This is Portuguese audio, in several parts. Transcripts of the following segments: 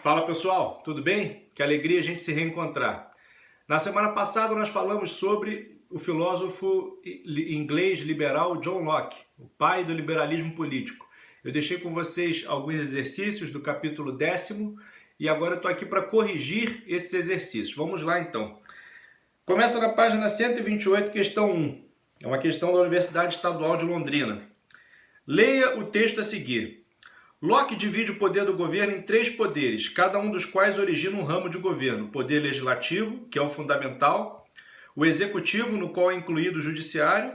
Fala pessoal, tudo bem? Que alegria a gente se reencontrar. Na semana passada nós falamos sobre o filósofo inglês liberal John Locke, o pai do liberalismo político. Eu deixei com vocês alguns exercícios do capítulo 10º e agora eu estou aqui para corrigir esses exercícios. Vamos lá então. Começa na página 128, questão 1. É uma questão da Universidade Estadual de Londrina. Leia o texto a seguir. Locke divide o poder do governo em 3 poderes, cada um dos quais origina um ramo de governo. O poder legislativo, que é o fundamental, o executivo, no qual é incluído o judiciário,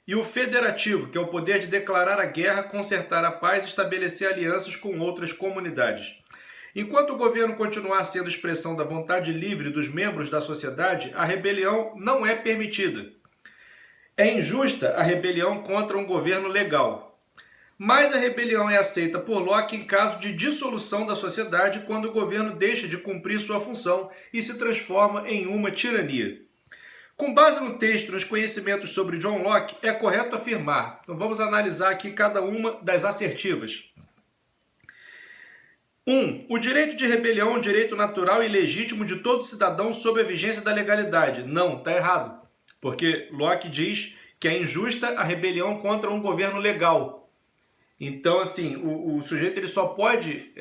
e o federativo, que é o poder de declarar a guerra, consertar a paz e estabelecer alianças com outras comunidades. Enquanto o governo continuar sendo expressão da vontade livre dos membros da sociedade, a rebelião não é permitida. É injusta a rebelião contra um governo legal. Mas a rebelião é aceita por Locke em caso de dissolução da sociedade, quando o governo deixa de cumprir sua função e se transforma em uma tirania. Com base no texto e nos conhecimentos sobre John Locke, é correto afirmar. Então vamos analisar aqui cada uma das assertivas. 1. O direito de rebelião é um direito natural e legítimo de todo cidadão sob a vigência da legalidade. Não, está errado. Porque Locke diz que é injusta a rebelião contra um governo legal. Então, assim, o sujeito ele só pode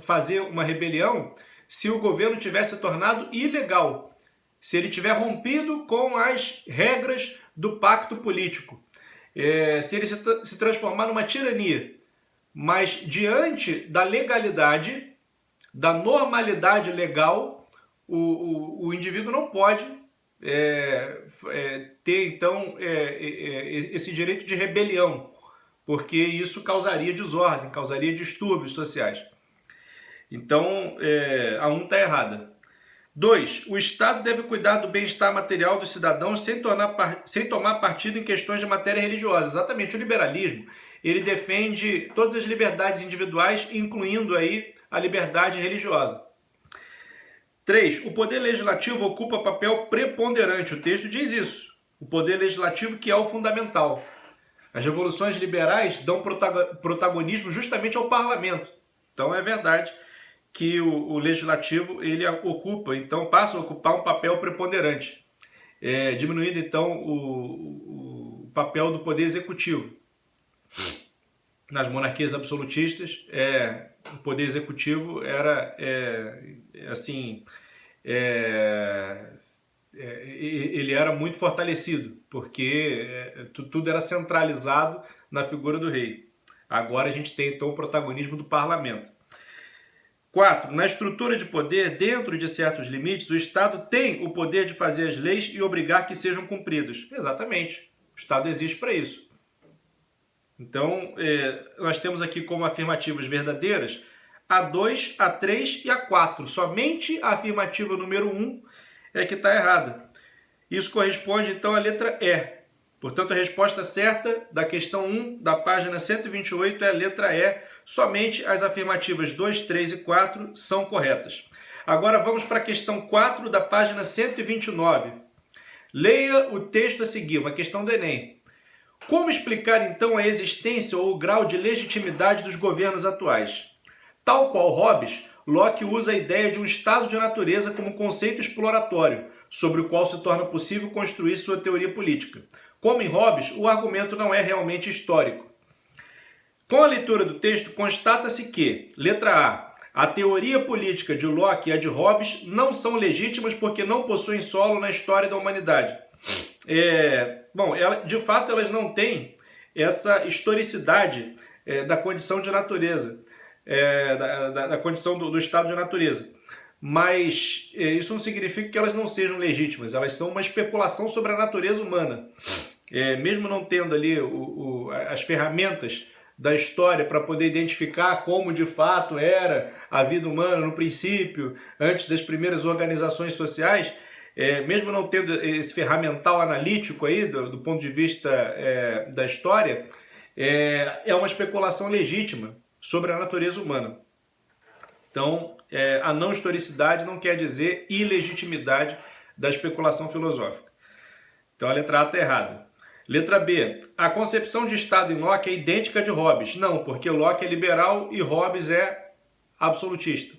fazer uma rebelião se o governo tiver se tornado ilegal, se ele tiver rompido com as regras do pacto político, se ele se transformar numa tirania. Mas diante da legalidade, da normalidade legal, o indivíduo não pode ter, então, esse direito de rebelião, porque isso causaria desordem, causaria distúrbios sociais. Então, a 1 está errada. 2. O Estado deve cuidar do bem-estar material dos cidadãos sem tomar partido em questões de matéria religiosa. Exatamente, o liberalismo, ele defende todas as liberdades individuais, incluindo aí a liberdade religiosa. 3. O poder legislativo ocupa papel preponderante. O texto diz isso. O poder legislativo que é o fundamental. As revoluções liberais dão protagonismo justamente ao parlamento. Então é verdade que o legislativo ele ocupa, então passa a ocupar um papel preponderante, diminuindo então o papel do poder executivo. Nas monarquias absolutistas, o poder executivo era ele era muito fortalecido, porque tudo era centralizado na figura do rei. Agora a gente tem então o protagonismo do parlamento. 4. Na estrutura de poder, dentro de certos limites, o Estado tem o poder de fazer as leis e obrigar que sejam cumpridas. Exatamente. O Estado existe para isso. Então, nós temos aqui como afirmativas verdadeiras a 2, a 3 e a 4. Somente a afirmativa número 1 é que está errada. Isso corresponde, então, à letra E. Portanto, a resposta certa da questão 1 da página 128 é a letra E. Somente as afirmativas 2, 3 e 4 são corretas. Agora vamos para a questão 4 da página 129. Leia o texto a seguir, uma questão do Enem. Como explicar, então, a existência ou o grau de legitimidade dos governos atuais? Tal qual Hobbes, Locke usa a ideia de um estado de natureza como conceito exploratório, sobre o qual se torna possível construir sua teoria política. Como em Hobbes, o argumento não é realmente histórico. Com a leitura do texto, constata-se que, letra A teoria política de Locke e a de Hobbes não são legítimas porque não possuem solo na história da humanidade. De fato, elas não têm essa historicidade da condição de natureza, da condição do estado de natureza. Mas isso não significa que elas não sejam legítimas, elas são uma especulação sobre a natureza humana. Mesmo não tendo ali as ferramentas da história para poder identificar como de fato era a vida humana no princípio, antes das primeiras organizações sociais, mesmo não tendo esse ferramental analítico aí, do ponto de vista da história, é uma especulação legítima sobre a natureza humana. Então, a não historicidade não quer dizer ilegitimidade da especulação filosófica. Então a letra A está errada. Letra B. A concepção de Estado em Locke é idêntica à de Hobbes. Não, porque Locke é liberal e Hobbes é absolutista.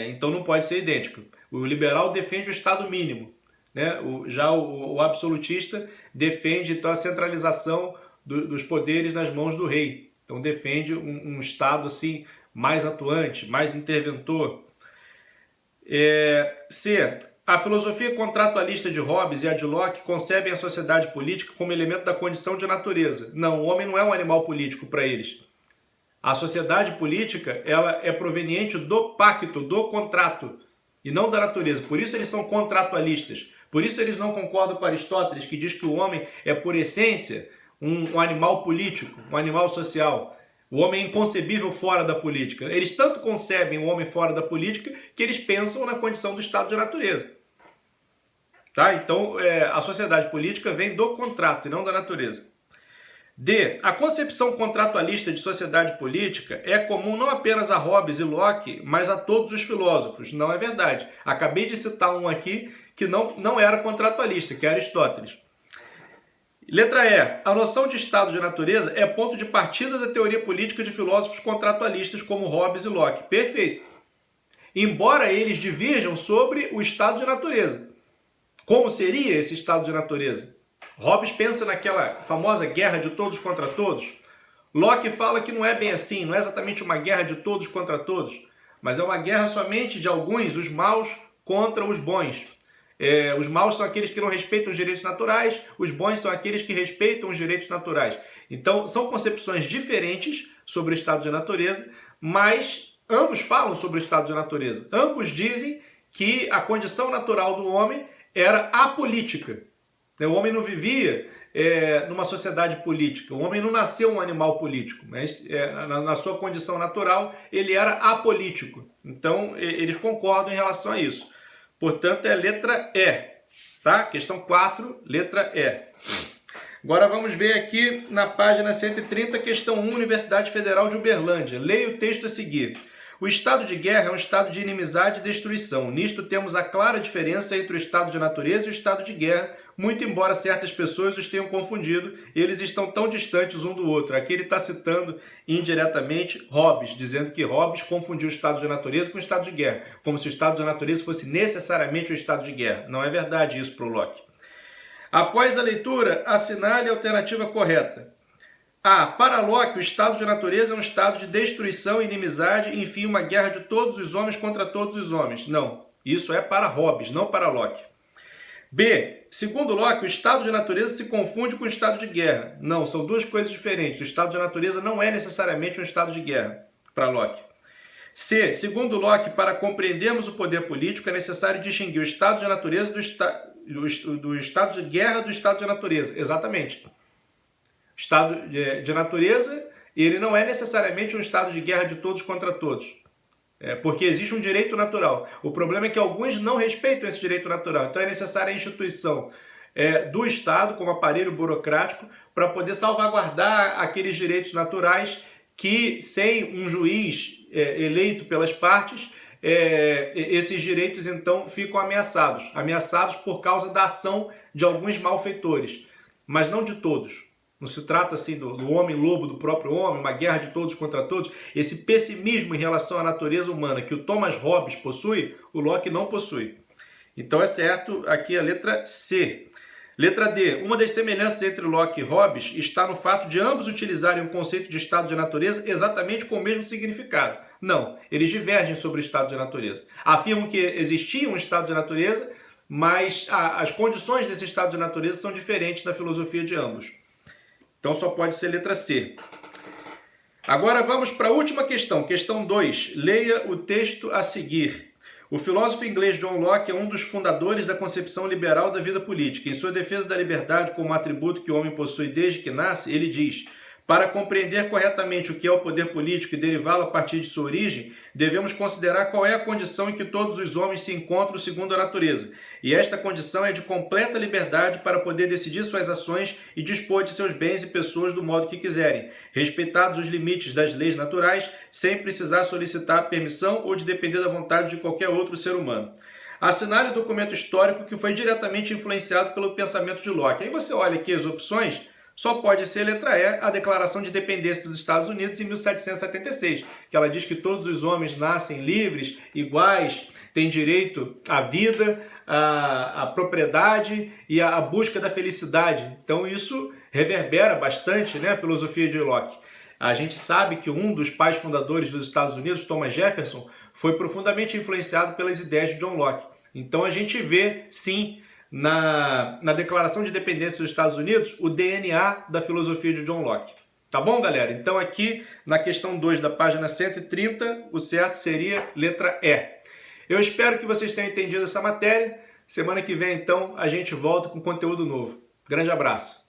Então não pode ser idêntico. O liberal defende o Estado mínimo, né? Já o absolutista defende então a centralização dos poderes nas mãos do rei. Então defende um Estado assim mais atuante, mais interventor. C. A filosofia contratualista de Hobbes e a de Locke concebem a sociedade política como elemento da condição de natureza. Não, o homem não é um animal político para eles. A sociedade política ela é proveniente do pacto, do contrato, e não da natureza. Por isso eles são contratualistas. Por isso eles não concordam com Aristóteles, que diz que o homem é, por essência, um animal político, um animal social. O homem é inconcebível fora da política. Eles tanto concebem o homem fora da política que eles pensam na condição do estado de natureza. Tá? Então, a sociedade política vem do contrato e não da natureza. D. A concepção contratualista de sociedade política é comum não apenas a Hobbes e Locke, mas a todos os filósofos. Não é verdade. Acabei de citar um aqui que não era contratualista, que é Aristóteles. Letra E. A noção de estado de natureza é ponto de partida da teoria política de filósofos contratualistas como Hobbes e Locke. Perfeito. Embora eles divirjam sobre o estado de natureza. Como seria esse estado de natureza? Hobbes pensa naquela famosa guerra de todos contra todos. Locke fala que não é bem assim, não é exatamente uma guerra de todos contra todos, mas é uma guerra somente de alguns, os maus, contra os bons. Os maus são aqueles que não respeitam os direitos naturais, os bons são aqueles que respeitam os direitos naturais. Então, são concepções diferentes sobre o estado de natureza, mas ambos falam sobre o estado de natureza. Ambos dizem que a condição natural do homem era apolítica. O homem não vivia numa sociedade política, o homem não nasceu um animal político, mas na sua condição natural ele era apolítico. Então, eles concordam em relação a isso. Portanto, é a letra E, tá? Questão 4, letra E. Agora vamos ver aqui na página 130, questão 1, Universidade Federal de Uberlândia. Leia o texto a seguir. O estado de guerra é um estado de inimizade e destruição. Nisto temos a clara diferença entre o estado de natureza e o estado de guerra, muito embora certas pessoas os tenham confundido, eles estão tão distantes um do outro. Aqui ele está citando indiretamente Hobbes, dizendo que Hobbes confundiu o estado de natureza com o estado de guerra, como se o estado de natureza fosse necessariamente o estado de guerra. Não é verdade isso para o Locke. Após a leitura, assinale a alternativa correta. A. Para Locke, o estado de natureza é um estado de destruição, inimizade e, enfim, uma guerra de todos os homens contra todos os homens. Não, isso é para Hobbes, não para Locke. B. Segundo Locke, o estado de natureza se confunde com o estado de guerra. Não, são duas coisas diferentes. O estado de natureza não é necessariamente um estado de guerra, para Locke. C. Segundo Locke, para compreendermos o poder político, é necessário distinguir o estado de natureza do estado de guerra do estado de natureza. Exatamente. O estado de natureza, ele não é necessariamente um estado de guerra de todos contra todos. Porque existe um direito natural. O problema é que alguns não respeitam esse direito natural. Então é necessária a instituição do Estado, como aparelho burocrático, para poder salvaguardar aqueles direitos naturais que, sem um juiz eleito pelas partes, esses direitos então ficam ameaçados. Ameaçados por causa da ação de alguns malfeitores, mas não de todos. Não se trata assim do homem-lobo, do próprio homem, uma guerra de todos contra todos. Esse pessimismo em relação à natureza humana que o Thomas Hobbes possui, o Locke não possui. Então é certo aqui a letra C. Letra D. Uma das semelhanças entre Locke e Hobbes está no fato de ambos utilizarem o conceito de estado de natureza exatamente com o mesmo significado. Não, eles divergem sobre o estado de natureza. Afirmam que existia um estado de natureza, mas as condições desse estado de natureza são diferentes na filosofia de ambos. Então só pode ser letra C. Agora vamos para a última questão, questão 2. Leia o texto a seguir. O filósofo inglês John Locke é um dos fundadores da concepção liberal da vida política. Em sua defesa da liberdade como atributo que o homem possui desde que nasce, ele diz: para compreender corretamente o que é o poder político e derivá-lo a partir de sua origem, devemos considerar qual é a condição em que todos os homens se encontram segundo a natureza. E esta condição é de completa liberdade para poder decidir suas ações e dispor de seus bens e pessoas do modo que quiserem, respeitados os limites das leis naturais, sem precisar solicitar permissão ou de depender da vontade de qualquer outro ser humano. Assinale o documento histórico que foi diretamente influenciado pelo pensamento de Locke. Aí você olha aqui as opções, Só pode ser letra E a Declaração de Independência dos Estados Unidos em 1776, que ela diz que todos os homens nascem livres, iguais, têm direito à vida, à propriedade e à busca da felicidade. Então isso reverbera bastante, né, a filosofia de Locke. A gente sabe que um dos pais fundadores dos Estados Unidos, Thomas Jefferson, foi profundamente influenciado pelas ideias de John Locke. Então a gente vê, sim, na Declaração de Independência dos Estados Unidos, o DNA da filosofia de John Locke. Tá bom, galera? Então aqui, na questão 2 da página 130, o certo seria letra E. Eu espero que vocês tenham entendido essa matéria. Semana que vem, então, a gente volta com conteúdo novo. Grande abraço!